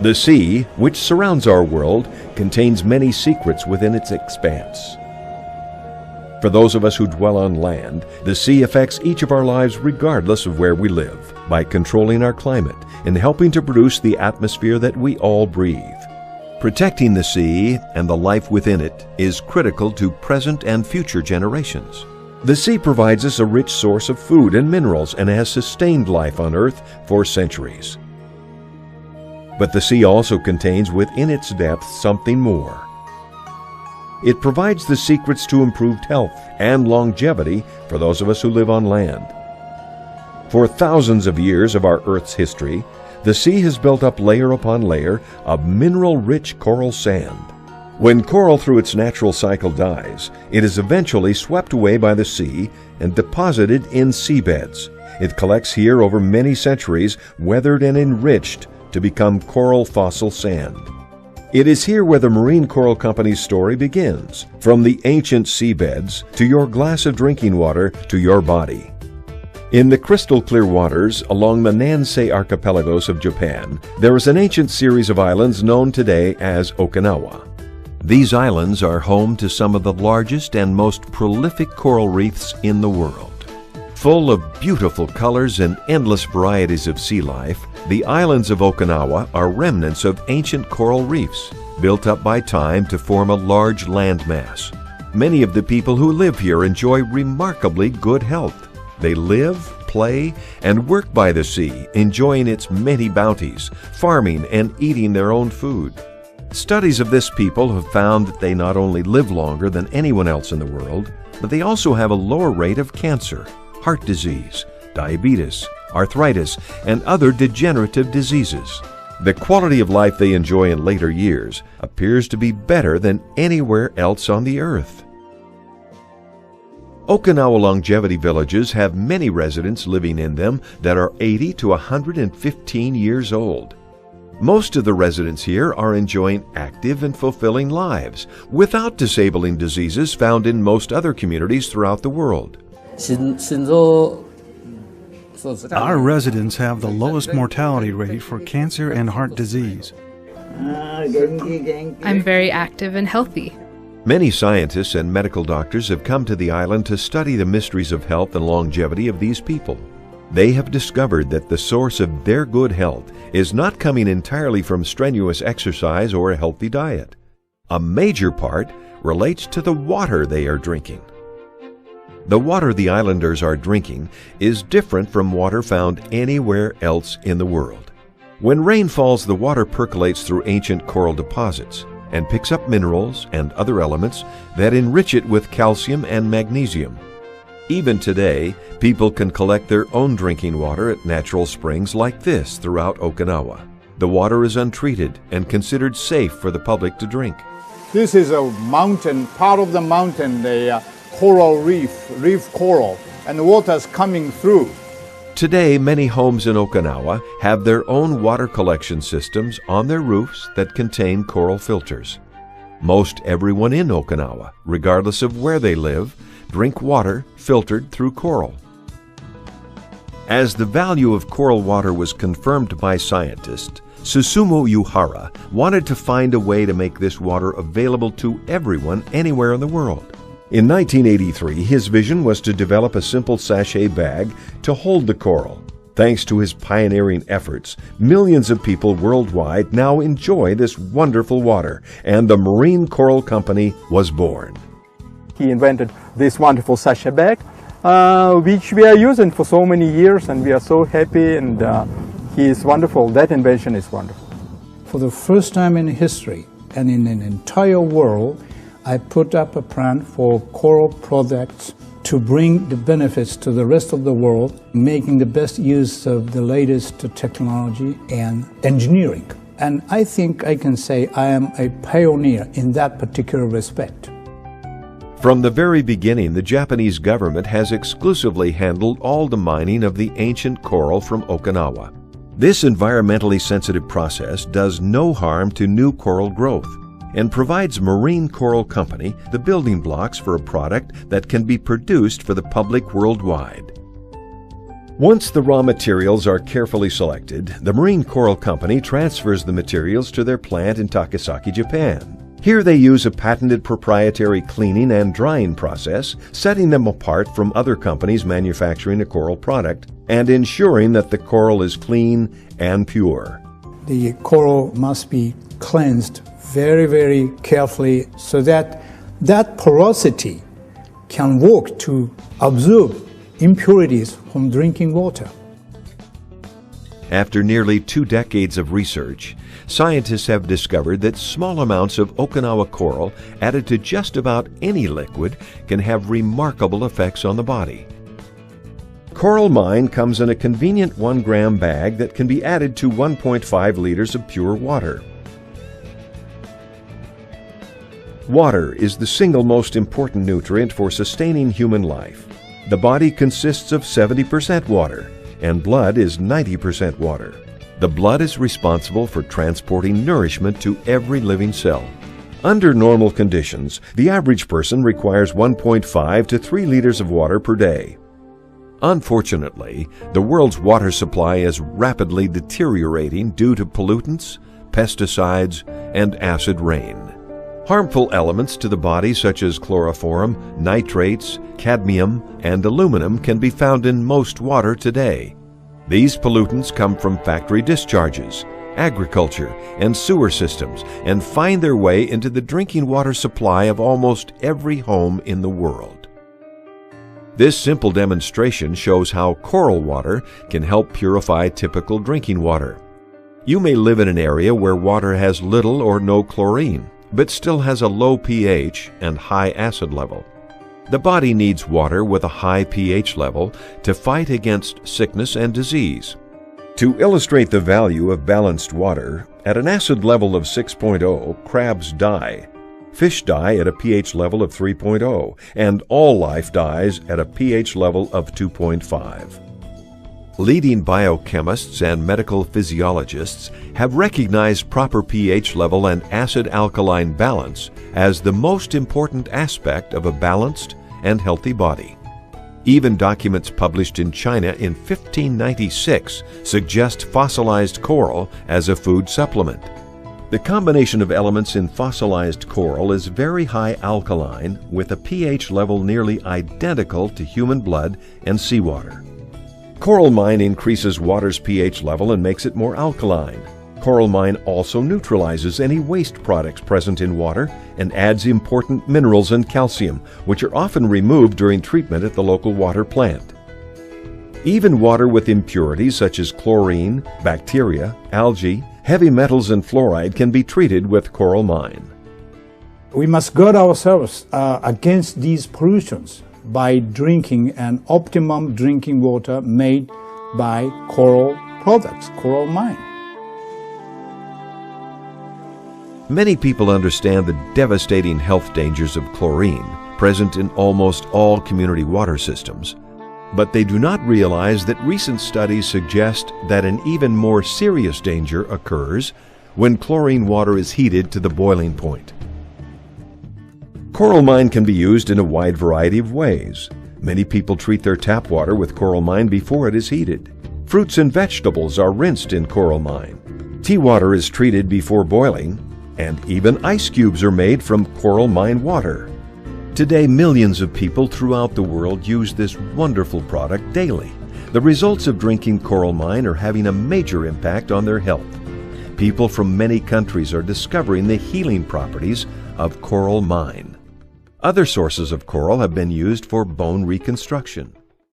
The sea, which surrounds our world, contains many secrets within its expanse. For those of us who dwell on land, the sea affects each of our lives regardless of where we live, by controlling our climate and helping to produce the atmosphere that we all breathe. Protecting the sea and the life within it is critical to present and future generations. The sea provides us a rich source of food and minerals and has sustained life on Earth for centuries. But the sea also contains within its depths something more. It provides the secrets to improved health and longevity for those of us who live on land. For thousands of years of our Earth's history, the sea has built up layer upon layer of mineral-rich coral sand. When coral through its natural cycle dies, it is eventually swept away by the sea and deposited in seabeds. It collects here over many centuries, weathered and enriched to become coral fossil sand. It is here where the Marine Coral Company's story begins, from the ancient seabeds to your glass of drinking water to your body. In the crystal clear waters along the Nansei archipelagos of Japan, there is an ancient series of islands known today as Okinawa. These islands are home to some of the largest and most prolific coral reefs in the world. Full of beautiful colors and endless varieties of sea life, the islands of Okinawa are remnants of ancient coral reefs, built up by time to form a large landmass. Many of the people who live here enjoy remarkably good health. They live, play, and work by the sea, enjoying its many bounties, farming and eating their own food. Studies of this people have found that they not only live longer than anyone else in the world, but they also have a lower rate of cancer, heart disease, diabetes, arthritis, and other degenerative diseases. The quality of life they enjoy in later years appears to be better than anywhere else on the earth. Okinawa longevity villages have many residents living in them that are 80 to 115 years old. Most of the residents here are enjoying active and fulfilling lives without disabling diseases found in most other communities throughout the world. Our residents have the lowest mortality rate for cancer and heart disease. I'm very active and healthy. Many scientists and medical doctors have come to the island to study the mysteries of health and longevity of these people. They have discovered that the source of their good health is not coming entirely from strenuous exercise or a healthy diet. A major part relates to the water they are drinking. The water the islanders are drinking is different from water found anywhere else in the world. When rain falls, the water percolates through ancient coral deposits and picks up minerals and other elements that enrich it with calcium and magnesium. Even today, people can collect their own drinking water at natural springs like this throughout Okinawa. The water is untreated and considered safe for the public to drink. This is a mountain, part of the mountain, the coral reef coral, and the water's coming through. Today, many homes in Okinawa have their own water collection systems on their roofs that contain coral filters. Most everyone in Okinawa, regardless of where they live, drink water filtered through coral. As the value of coral water was confirmed by scientists, Susumu Yuhara wanted to find a way to make this water available to everyone anywhere in the world. In 1983, his vision was to develop a simple sachet bag to hold the coral. Thanks to his pioneering efforts, millions of people worldwide now enjoy this wonderful water, and the Marine Coral Company was born. He invented this wonderful sachet bag, which we are using for so many years, and we are so happy, and he is wonderful. That invention is wonderful. For the first time in history and in an entire world, I put up a plan for coral products to bring the benefits to the rest of the world, making the best use of the latest technology and engineering. And I think I can say I am a pioneer in that particular respect. From the very beginning, the Japanese government has exclusively handled all the mining of the ancient coral from Okinawa. This environmentally sensitive process does no harm to new coral growth and provides Marine Coral Company the building blocks for a product that can be produced for the public worldwide. Once the raw materials are carefully selected, the Marine Coral Company transfers the materials to their plant in Takasaki, Japan. Here they use a patented proprietary cleaning and drying process, setting them apart from other companies manufacturing a coral product and ensuring that the coral is clean and pure. The coral must be cleansed very, very carefully so that that porosity can work to absorb impurities from drinking water. After nearly 2 decades of research, scientists have discovered that small amounts of Okinawa coral added to just about any liquid can have remarkable effects on the body. Coral Mine comes in a convenient 1-gram bag that can be added to 1.5 liters of pure water. Water is the single most important nutrient for sustaining human life. The body consists of 70% water, and blood is 90% water. The blood is responsible for transporting nourishment to every living cell. Under normal conditions, the average person requires 1.5 to 3 liters of water per day. Unfortunately, the world's water supply is rapidly deteriorating due to pollutants, pesticides, and acid rain. Harmful elements to the body such as chloroform, nitrates, cadmium, and aluminum can be found in most water today. These pollutants come from factory discharges, agriculture, and sewer systems and find their way into the drinking water supply of almost every home in the world. This simple demonstration shows how coral water can help purify typical drinking water. You may live in an area where water has little or no chlorine, but still has a low pH and high acid level. The body needs water with a high pH level to fight against sickness and disease. To illustrate the value of balanced water, at an acid level of 6.0, crabs die. Fish die at a pH level of 3.0, and all life dies at a pH level of 2.5. Leading biochemists and medical physiologists have recognized proper pH level and acid-alkaline balance as the most important aspect of a balanced and healthy body. Even documents published in China in 1596 suggest fossilized coral as a food supplement. The combination of elements in fossilized coral is very high alkaline with a pH level nearly identical to human blood and seawater. Coral Mine increases water's pH level and makes it more alkaline. Coral Mine also neutralizes any waste products present in water and adds important minerals and calcium, which are often removed during treatment at the local water plant. Even water with impurities such as chlorine, bacteria, algae, heavy metals, and fluoride can be treated with Coral Mine. We must guard ourselves against these pollutions by drinking an optimum drinking water made by coral products, Coral Mine. Many people understand the devastating health dangers of chlorine present in almost all community water systems, but they do not realize that recent studies suggest that an even more serious danger occurs when chlorine water is heated to the boiling point. Coral Mine can be used in a wide variety of ways. Many people treat their tap water with Coral Mine before it is heated. Fruits and vegetables are rinsed in Coral Mine. Tea water is treated before boiling, and even ice cubes are made from Coral Mine water. Today, millions of people throughout the world use this wonderful product daily. The results of drinking Coral Mine are having a major impact on their health. People from many countries are discovering the healing properties of Coral Mine. Other sources of coral have been used for bone reconstruction.